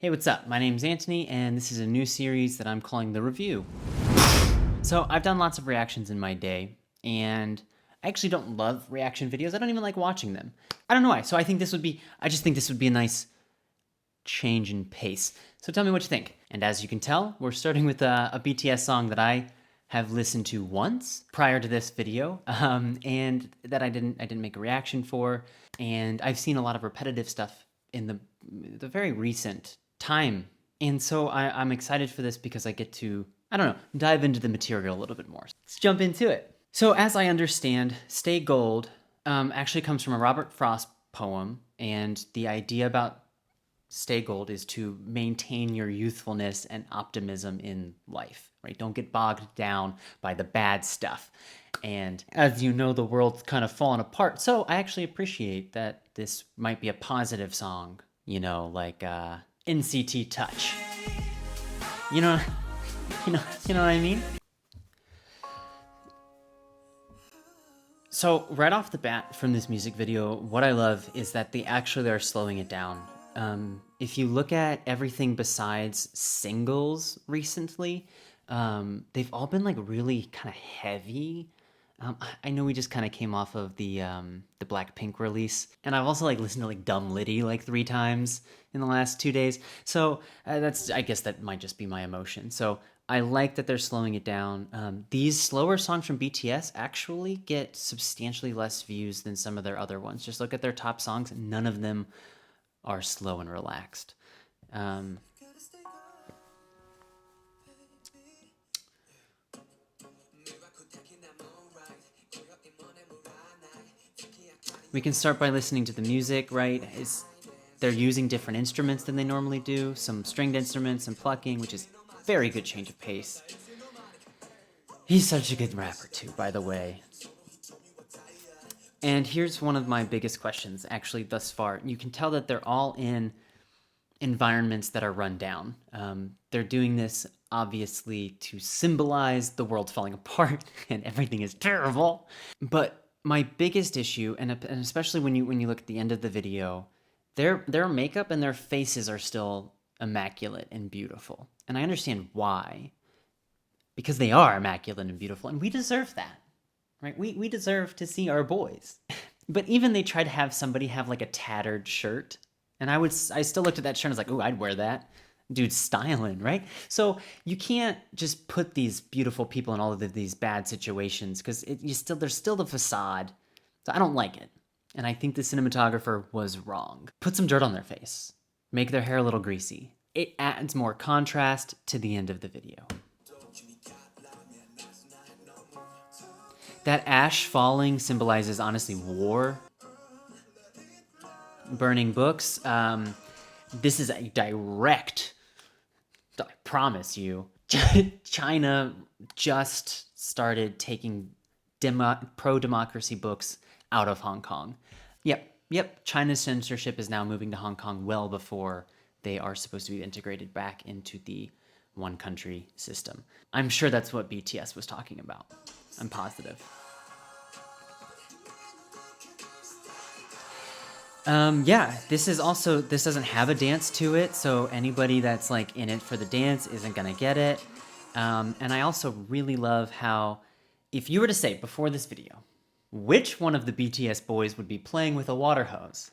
Hey, what's up? My name's Anthony, and this is a new series that I'm calling The Review. So, I've done lots of reactions in my day, and I actually don't love reaction videos. I don't even like watching them. I don't know why. So, I just think this would be a nice change in pace. So, tell me what you think. And as you can tell, we're starting with a BTS song that I have listened to once prior to this video, and that I didn't make a reaction for. And I've seen a lot of repetitive stuff in the very recent time. And so I'm excited for this because I get to, I don't know, dive into the material a little bit more. Let's jump into it. So as I understand, Stay Gold actually comes from a Robert Frost poem, and the idea about Stay Gold is to maintain your youthfulness and optimism in life, right? Don't get bogged down by the bad stuff. And as you know, the world's kind of fallen apart. So I actually appreciate that this might be a positive song, like NCT Touch. You know, you know what I mean? So right off the bat from this music video, what I love is that they actually are slowing it down. If you look at everything besides singles recently, they've all been like really kind of heavy. I know we just kind of came off of the Blackpink release, and I've also like listened to like Dumb Litty like 3 times in the last 2 days. So I guess that might just be my emotion. So I like that they're slowing it down. These slower songs from BTS actually get substantially less views than some of their other ones. Just look at their top songs; none of them are slow and relaxed. We can start by listening to the music, right? They're using different instruments than they normally do, some stringed instruments, some plucking, which is very good change of pace. He's such a good rapper too, by the way. And here's one of my biggest questions, actually, thus far. You can tell that they're all in environments that are run down. They're doing this, obviously, to symbolize the world falling apart and everything is terrible. But my biggest issue, and especially when you look at the end of the video, their makeup and their faces are still immaculate and beautiful. And I understand why. Because they are immaculate and beautiful, and we deserve that. Right? We deserve to see our boys. But even they tried to have somebody have like a tattered shirt, and I still looked at that shirt and was like, "Ooh, I'd wear that." Dude's styling, right? So you can't just put these beautiful people in all of these bad situations because there's still the facade. So I don't like it, and I think the cinematographer was wrong. Put some dirt on their face, make their hair a little greasy. It adds more contrast to the end of the video. That ash falling symbolizes, honestly, war. Burning books. This is a direct, I promise you, China just started taking pro-democracy books out of Hong Kong. Yep, China's censorship is now moving to Hong Kong well before they are supposed to be integrated back into the one country system. I'm sure that's what BTS was talking about. I'm positive. This doesn't have a dance to it, so anybody that's like in it for the dance isn't gonna get it. And I also really love how, if you were to say before this video, which one of the BTS boys would be playing with a water hose,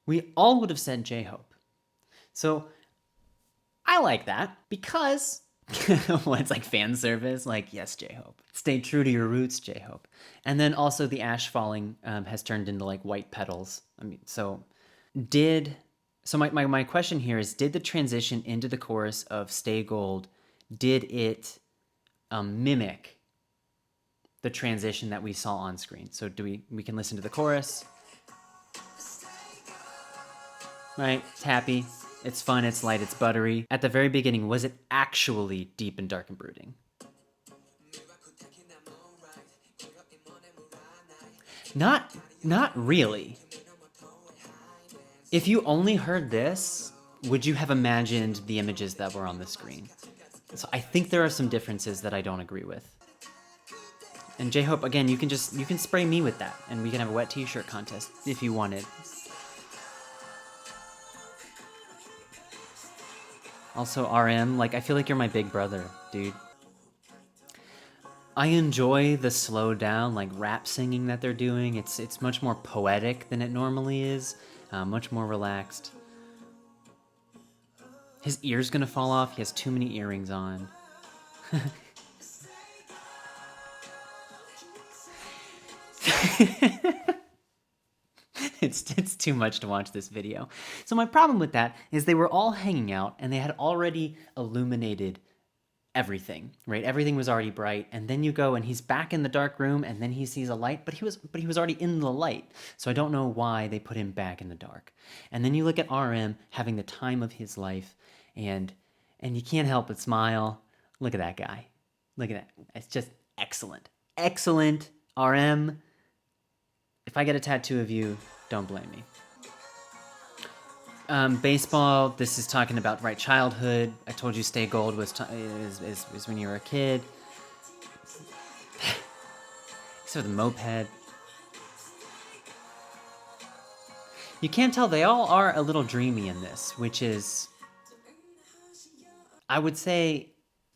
we all would have said J-Hope. So I like that because well, it's like fan service, like, yes, J-Hope. Stay true to your roots, J-Hope. And then also the ash falling has turned into like white petals. I mean, my question here is, did the transition into the chorus of Stay Gold, did it mimic the transition that we saw on screen? So we can listen to the chorus. Right, it's happy. It's fun, it's light, it's buttery. At the very beginning, was it actually deep and dark and brooding? Not really. If you only heard this, would you have imagined the images that were on the screen? So I think there are some differences that I don't agree with. And J-Hope, again, you can spray me with that, and we can have a wet t-shirt contest if you wanted. Also, RM, like, I feel like you're my big brother, dude. I enjoy the slow down, like, rap singing that they're doing. It's much more poetic than it normally is, much more relaxed. His ear's gonna fall off. He has too many earrings on. It's too much to watch this video. So my problem with that is they were all hanging out and they had already illuminated everything, right? Everything was already bright, and then you go and he's back in the dark room and then he sees a light, but he was already in the light. So I don't know why they put him back in the dark. And then you look at RM having the time of his life, and you can't help but smile. Look at that guy. Look at that. It's just excellent. Excellent. RM, if I get a tattoo of you, don't blame me. Baseball, this is talking about, right, childhood. I told you Stay Gold was when you were a kid. So the moped. You can't tell, they all are a little dreamy in this, which is, I would say,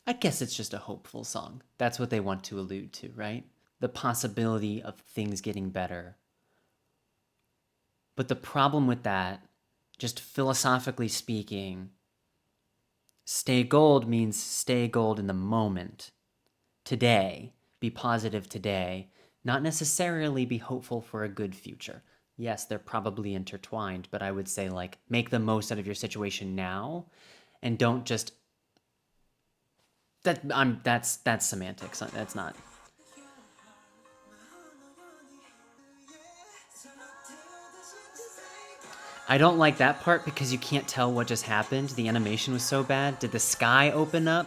I guess it's just a hopeful song. That's what they want to allude to, right? The possibility of things getting better. But the problem with that, just philosophically speaking, stay gold means stay gold in the moment. Today. Be positive today. Not necessarily be hopeful for a good future. Yes, they're probably intertwined, but I would say, like, make the most out of your situation now and don't just... That's semantics. That's not... I don't like that part because you can't tell what just happened. The animation was so bad. Did the sky open up?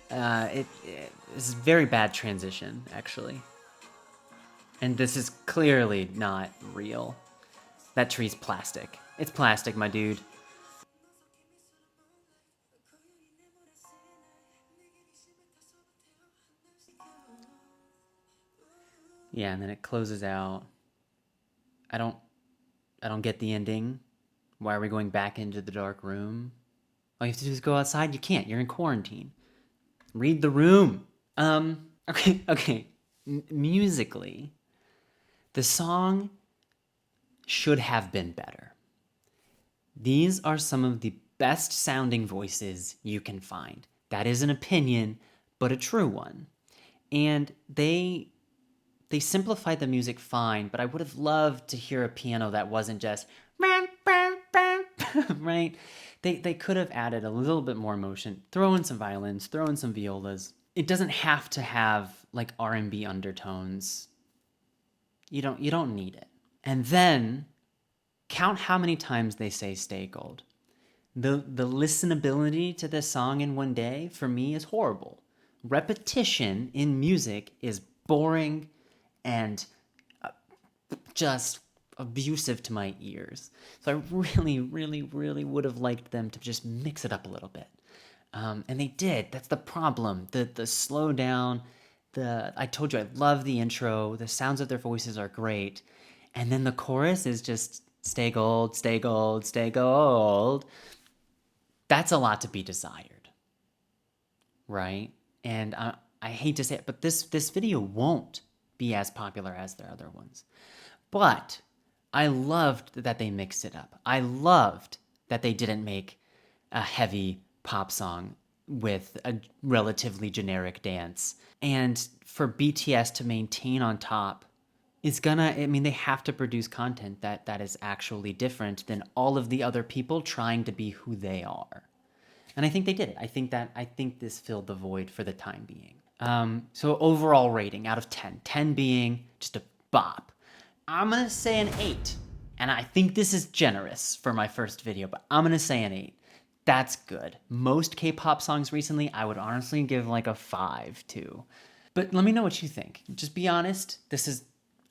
It's a very bad transition, actually. And this is clearly not real. That tree's plastic. It's plastic, my dude. Yeah, and then it closes out. I don't get the ending. Why are we going back into the dark room? All you have to do is go outside. You can't. You're in quarantine. Read the room. Okay. Musically, the song should have been better. These are some of the best sounding voices you can find. That is an opinion, but a true one. And they simplified the music fine, but I would have loved to hear a piano that wasn't just right? They could have added a little bit more emotion, throw in some violins, throw in some violas. It doesn't have to have like R&B undertones. You don't need it. And then count how many times they say stay gold. The listenability to this song in one day for me is horrible. Repetition in music is boring and just abusive to my ears. So I really, really, really would have liked them to just mix it up a little bit. And they did. That's the problem. The slow down, I told you I love the intro. The sounds of their voices are great. And then the chorus is just stay gold, stay gold, stay gold. That's a lot to be desired, right? And I hate to say it, but this video won't be as popular as their other ones. But I loved that they mixed it up. I loved that they didn't make a heavy pop song with a relatively generic dance. And for BTS to maintain on top is they have to produce content that is actually different than all of the other people trying to be who they are. And I think they did it. I think this filled the void for the time being. So overall rating out of 10. 10 being just a bop. I'm going to say an 8. And I think this is generous for my first video, but I'm going to say an 8. That's good. Most K-pop songs recently, I would honestly give like a 5 to. But let me know what you think. Just be honest. This is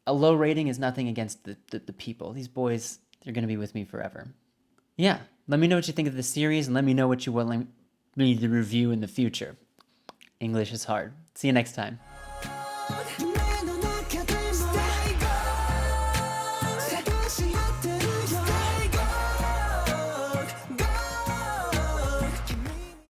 a low rating is nothing against the people. These boys, they're going to be with me forever. Yeah, let me know what you think of the series, and let me know what you want me to review in the future. English is hard. See you next time.